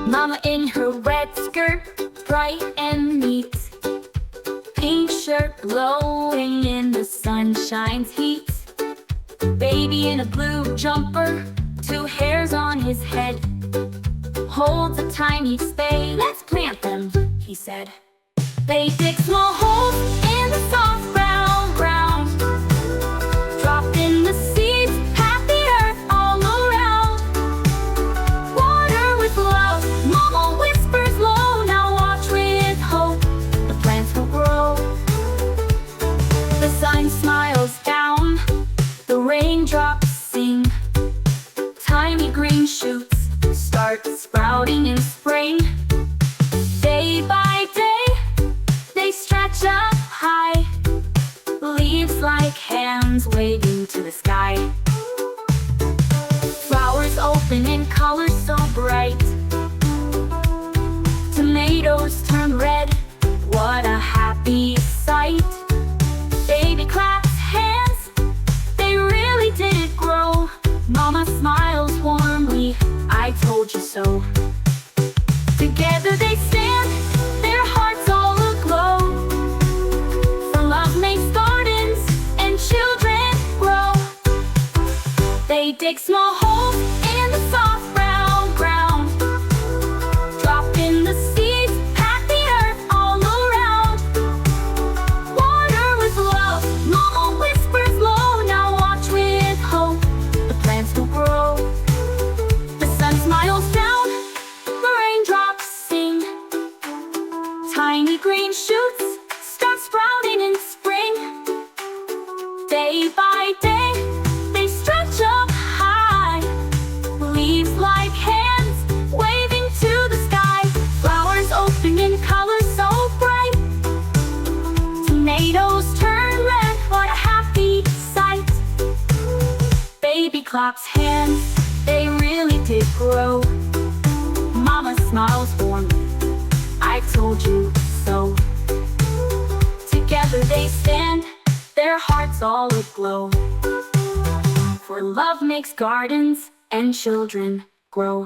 Mama in her red skirt, bright and neat. Pink shirt glowing in the sunshine's heat. Baby in a blue jumper, two hairs on his head. Holds a tiny spade. "Let's plant them," he said. They dig small holes in the soft brown ground. Drop in the seeds, happy earth all around. Water with love, Mama whispers low. Now watch with hope, the plants will grow. The sun smiles down, the raindrops sing. Tiny green shoots start sprouting in spring. Day by day, they stretch up high. Leaves like hands waving to the sky. Flowers open in colors so bright. Tomatoes turn red, what a happy sight. Baby claps hands, they really did grow. Mama smiles warmly, "I told you so." Together they stand, their hearts all aglow. For love makes gardens and children grow. They dig small holes in the soft brown ground. Drop in the seeds, happy earth all around. Water with love, Mama whispers low. Now watch with hope, the plants will grow. The sun smiles down, the raindrops sing. Tiny green shoots start sprouting in spring. Day by day, they stretch up high. Leaves like hands waving to the sky. Flowers open in colors so bright. Tomatoes turn red, what a happy sight. Baby claps hands, they really did grow. Mama smiles warmly, "I told you so." Together they stand, their hearts all aglow. For love makes gardens and children grow.